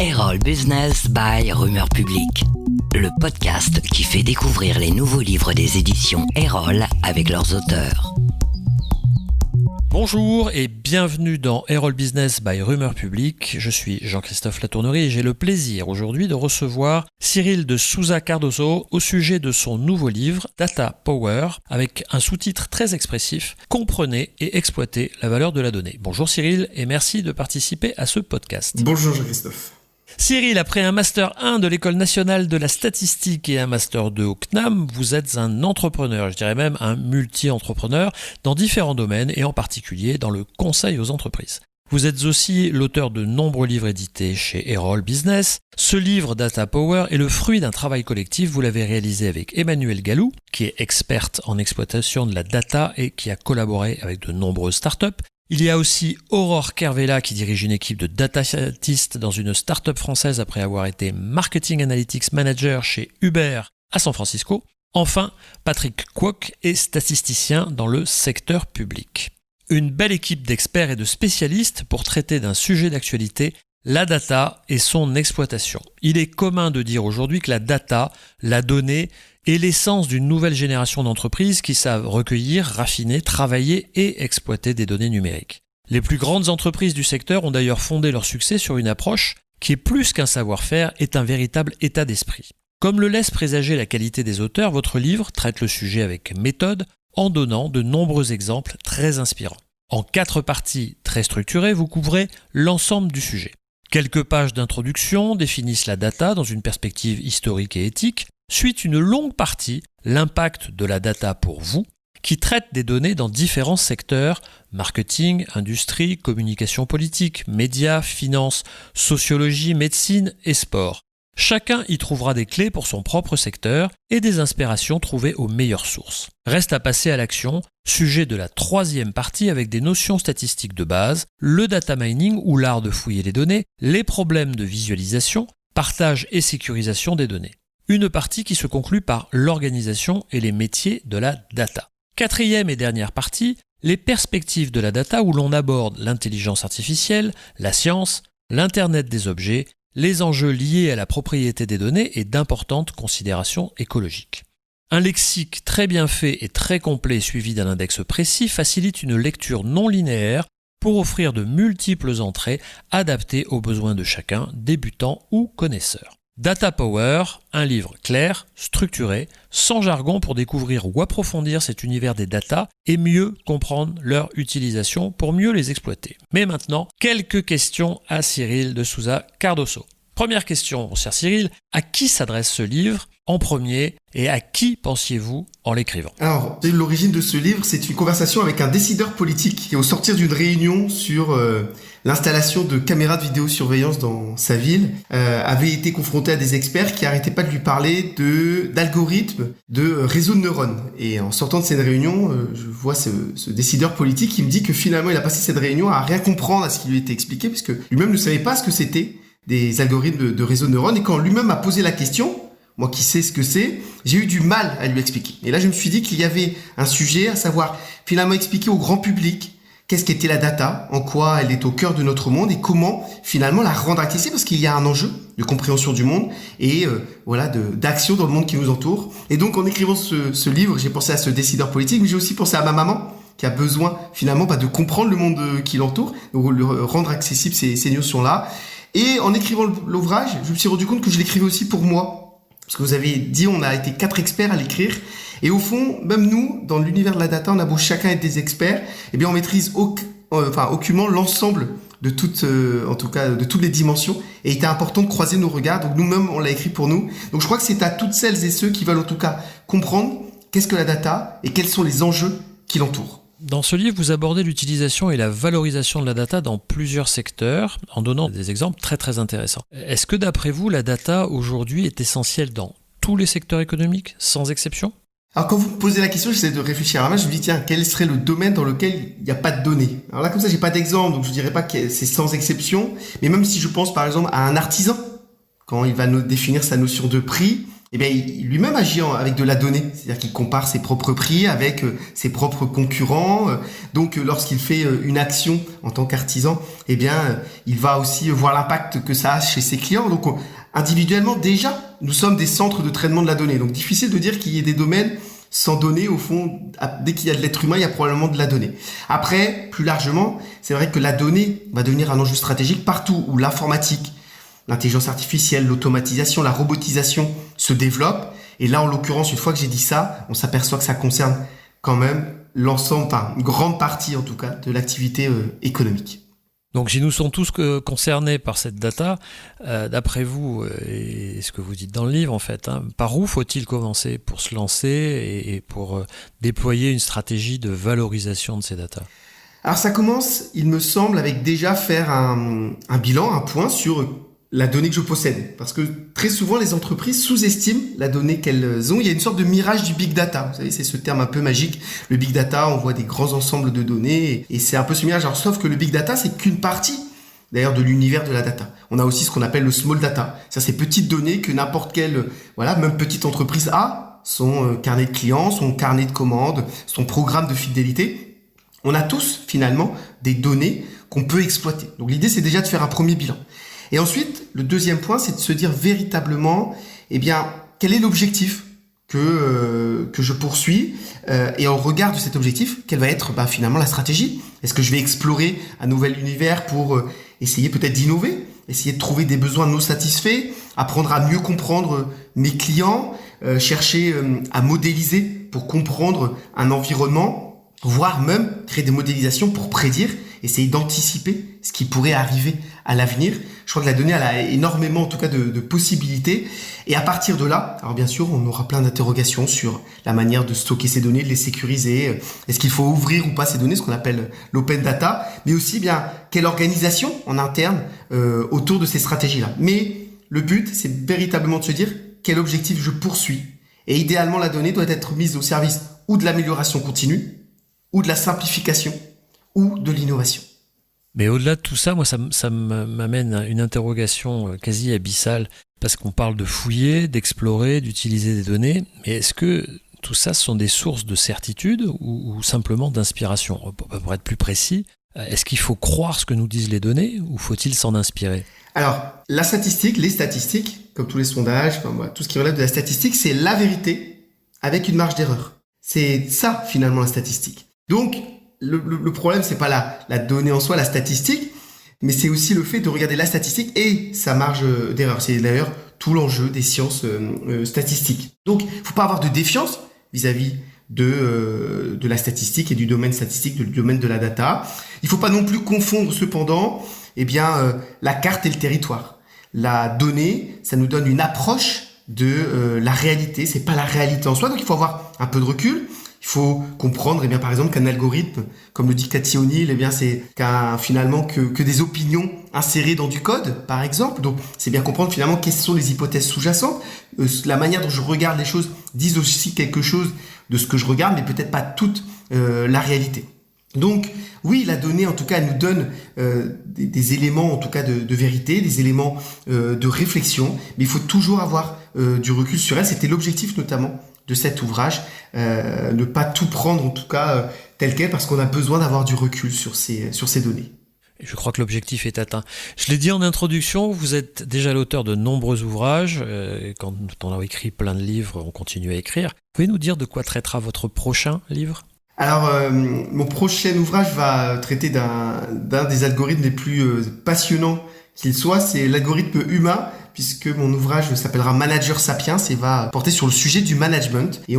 Erol Business by Rumeur Publique, le podcast qui fait découvrir les nouveaux livres des éditions Erol avec leurs auteurs. Bonjour et bienvenue dans Erol Business by Rumeur Publique. Je suis Jean-Christophe Latournerie et j'ai le plaisir aujourd'hui de recevoir Cyril de Souza Cardoso au sujet de son nouveau livre Data Power avec un sous-titre très expressif « Comprenez et exploitez la valeur de la donnée ». Bonjour Cyril et merci de participer à ce podcast. Bonjour Jean-Christophe. Cyril, après un Master 1 de l'École nationale de la statistique et un Master 2 au CNAM, vous êtes un entrepreneur, je dirais même un multi-entrepreneur, dans différents domaines et en particulier dans le conseil aux entreprises. Vous êtes aussi l'auteur de nombreux livres édités chez Erol Business. Ce livre Data Power est le fruit d'un travail collectif, vous l'avez réalisé avec Emmanuelle Gallou, qui est experte en exploitation de la data et qui a collaboré avec de nombreuses startups. Il y a aussi Aurore Kervella qui dirige une équipe de data scientists dans une start-up française après avoir été Marketing Analytics Manager chez Uber à San Francisco. Enfin, Patrick Kwok est statisticien dans le secteur public. Une belle équipe d'experts et de spécialistes pour traiter d'un sujet d'actualité, la data et son exploitation. Il est commun de dire aujourd'hui que la data, la donnée, est l'essence d'une nouvelle génération d'entreprises qui savent recueillir, raffiner, travailler et exploiter des données numériques. Les plus grandes entreprises du secteur ont d'ailleurs fondé leur succès sur une approche qui est plus qu'un savoir-faire, est un véritable état d'esprit. Comme le laisse présager la qualité des auteurs, votre livre traite le sujet avec méthode en donnant de nombreux exemples très inspirants. En 4 parties très structurées, vous couvrez l'ensemble du sujet. Quelques pages d'introduction définissent la data dans une perspective historique et éthique. Suite une longue partie, l'impact de la data pour vous, qui traite des données dans différents secteurs, marketing, industrie, communication politique, médias, finance, sociologie, médecine et sport. Chacun y trouvera des clés pour son propre secteur et des inspirations trouvées aux meilleures sources. Reste à passer à l'action, sujet de la 3e partie avec des notions statistiques de base, le data mining ou l'art de fouiller les données, les problèmes de visualisation, partage et sécurisation des données. Une partie qui se conclut par l'organisation et les métiers de la data. 4e et dernière partie, les perspectives de la data où l'on aborde l'intelligence artificielle, la science, l'Internet des objets, les enjeux liés à la propriété des données et d'importantes considérations écologiques. Un lexique très bien fait et très complet suivi d'un index précis facilite une lecture non linéaire pour offrir de multiples entrées adaptées aux besoins de chacun, débutant ou connaisseur. Data Power, un livre clair, structuré, sans jargon pour découvrir ou approfondir cet univers des data et mieux comprendre leur utilisation pour mieux les exploiter. Mais maintenant, quelques questions à Cyril de Souza Cardoso. Première question, cher Cyril, à qui s'adresse ce livre en premier et à qui pensiez-vous en l'écrivant ? Alors, l'origine de ce livre, c'est une conversation avec un décideur politique qui, au sortir d'une réunion sur l'installation de caméras de vidéosurveillance dans sa ville, avait été confronté à des experts qui n'arrêtaient pas de lui parler d'algorithmes, de réseaux de neurones. Et en sortant de cette réunion, je vois ce décideur politique qui me dit que finalement, il a passé cette réunion à rien comprendre à ce qui lui était expliqué, puisque lui-même ne savait pas ce que c'était des algorithmes de réseaux de neurones. Et quand lui-même a posé la question, moi qui sais ce que c'est, j'ai eu du mal à lui expliquer. Et là, je me suis dit qu'il y avait un sujet, à savoir finalement expliquer au grand public qu'est-ce qu'était la data, en quoi elle est au cœur de notre monde et comment finalement la rendre accessible, parce qu'il y a un enjeu de compréhension du monde et d'action dans le monde qui nous entoure. Et donc en écrivant ce livre, j'ai pensé à ce décideur politique, mais j'ai aussi pensé à ma maman qui a besoin finalement de comprendre le monde qui l'entoure, donc le rendre accessible ces notions-là. Et en écrivant l'ouvrage, je me suis rendu compte que je l'écrivais aussi pour moi. Parce que vous avez dit, on a été 4 experts à l'écrire. Et au fond, même nous, dans l'univers de la data, on a beau chacun être des experts, eh bien, on maîtrise aucunement l'ensemble de toutes les dimensions. Et il était important de croiser nos regards. Donc, nous-mêmes, on l'a écrit pour nous. Donc, je crois que c'est à toutes celles et ceux qui veulent en tout cas comprendre qu'est-ce que la data et quels sont les enjeux qui l'entourent. Dans ce livre, vous abordez l'utilisation et la valorisation de la data dans plusieurs secteurs, en donnant des exemples très très intéressants. Est-ce que d'après vous, la data aujourd'hui est essentielle dans tous les secteurs économiques, sans exception ? Alors quand vous me posez la question, j'essaie de réfléchir à moi, je me dis tiens, quel serait le domaine dans lequel il n'y a pas de données ? Alors là comme ça, j'ai pas d'exemple, donc je dirais pas que c'est sans exception, mais même si je pense par exemple à un artisan, quand il va nous définir sa notion de prix, eh bien, il lui-même agit avec de la donnée. C'est-à-dire qu'il compare ses propres prix avec ses propres concurrents. Donc, lorsqu'il fait une action en tant qu'artisan, eh bien, il va aussi voir l'impact que ça a chez ses clients. Donc, individuellement, déjà, nous sommes des centres de traitement de la donnée. Donc, difficile de dire qu'il y ait des domaines sans données. Au fond, dès qu'il y a de l'être humain, il y a probablement de la donnée. Après, plus largement, c'est vrai que la donnée va devenir un enjeu stratégique partout où l'informatique, l'intelligence artificielle, l'automatisation, la robotisation se développent. Et là, en l'occurrence, une fois que j'ai dit ça, on s'aperçoit que ça concerne quand même l'ensemble, enfin, une grande partie en tout cas, de l'activité économique. Donc si nous sommes tous concernés par cette data, d'après vous, et ce que vous dites dans le livre en fait, par où faut-il commencer pour se lancer et pour déployer une stratégie de valorisation de ces data ? Alors ça commence, il me semble, avec déjà faire un bilan, un point sur la donnée que je possède. Parce que très souvent, les entreprises sous-estiment la donnée qu'elles ont. Il y a une sorte de mirage du big data. Vous savez, c'est ce terme un peu magique. Le big data, on voit des grands ensembles de données et c'est un peu ce mirage. Alors, sauf que le big data, c'est qu'une partie, d'ailleurs, de l'univers de la data. On a aussi ce qu'on appelle le small data. Ça, c'est petites données que n'importe quelle, même petite entreprise a. Son carnet de clients, son carnet de commandes, son programme de fidélité. On a tous, finalement, des données qu'on peut exploiter. Donc, l'idée, c'est déjà de faire un premier bilan. Et ensuite, le deuxième point, c'est de se dire véritablement, quel est l'objectif que je poursuis et en regard de cet objectif, quelle va être finalement la stratégie. Est-ce que je vais explorer un nouvel univers pour essayer peut-être d'innover, essayer de trouver des besoins non satisfaits, apprendre à mieux comprendre mes clients, chercher à modéliser pour comprendre un environnement, voire même créer des modélisations pour prédire, essayer d'anticiper ce qui pourrait arriver à l'avenir. Je crois que la donnée, elle a énormément, en tout cas, de possibilités. Et à partir de là, alors bien sûr, on aura plein d'interrogations sur la manière de stocker ces données, de les sécuriser. Est-ce qu'il faut ouvrir ou pas ces données, ce qu'on appelle l'open data, mais aussi quelle organisation en interne autour de ces stratégies-là. Mais le but, c'est véritablement de se dire quel objectif je poursuis. Et idéalement, la donnée doit être mise au service ou de l'amélioration continue, ou de la simplification, ou de l'innovation. Mais au-delà de tout ça, moi, ça m'amène à une interrogation quasi abyssale, parce qu'on parle de fouiller, d'explorer, d'utiliser des données, mais est-ce que tout ça, ce sont des sources de certitude ou simplement d'inspiration ? Pour être plus précis, est-ce qu'il faut croire ce que nous disent les données ou faut-il s'en inspirer ? Alors, la statistique, les statistiques, comme tous les sondages, tout ce qui relève de la statistique, c'est la vérité avec une marge d'erreur. C'est ça, finalement, la statistique. Donc, le problème, c'est pas la donnée en soi, la statistique, mais c'est aussi le fait de regarder la statistique et sa marge d'erreur. C'est d'ailleurs tout l'enjeu des sciences statistiques. Donc, il faut pas avoir de défiance vis-à-vis de la statistique et du domaine statistique, du domaine de la data. Il faut pas non plus confondre cependant, la carte et le territoire. La donnée, ça nous donne une approche de la réalité. C'est pas la réalité en soi, donc il faut avoir un peu de recul. Il faut comprendre, par exemple, qu'un algorithme, comme le dit Cathy O'Neil, c'est finalement que des opinions insérées dans du code, par exemple. Donc, c'est bien comprendre finalement quelles sont les hypothèses sous-jacentes. La manière dont je regarde les choses disent aussi quelque chose de ce que je regarde, mais peut-être pas toute la réalité. Donc, oui, la donnée, en tout cas, elle nous donne des éléments, en tout cas, de vérité, des éléments de réflexion, mais il faut toujours avoir du recul sur elle. C'était l'objectif, notamment, de cet ouvrage, ne pas tout prendre en tout cas tel quel parce qu'on a besoin d'avoir du recul sur ces données. Je crois que l'objectif est atteint. Je l'ai dit en introduction, vous êtes déjà l'auteur de nombreux ouvrages. Quand on a écrit plein de livres, on continue à écrire. Pouvez nous dire de quoi traitera votre prochain livre ? Alors, mon prochain ouvrage va traiter d'un des algorithmes les plus passionnants qu'il soit, c'est l'algorithme humain, puisque mon ouvrage s'appellera Manager Sapiens et va porter sur le sujet du management. Et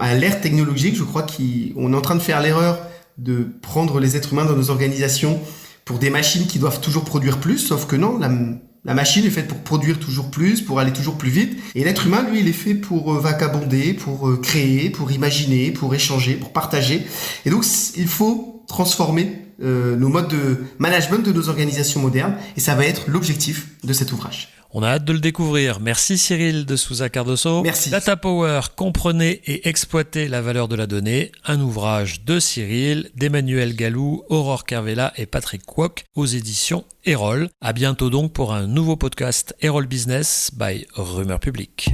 à l'ère technologique, je crois qu'on est en train de faire l'erreur de prendre les êtres humains dans nos organisations pour des machines qui doivent toujours produire plus, sauf que non, la machine est faite pour produire toujours plus, pour aller toujours plus vite. Et l'être humain, lui, il est fait pour vagabonder, pour créer, pour imaginer, pour échanger, pour partager. Et donc, il faut transformer nos modes de management de nos organisations modernes. Et ça va être l'objectif de cet ouvrage. On a hâte de le découvrir. Merci Cyril de Souza Cardoso. Merci. Data Power, comprenez et exploitez la valeur de la donnée. Un ouvrage de Cyril, d'Emmanuel Gallou, Aurore Kervella et Patrick Kwok aux éditions Erol. À bientôt donc pour un nouveau podcast Erol Business by Rumeur Publique.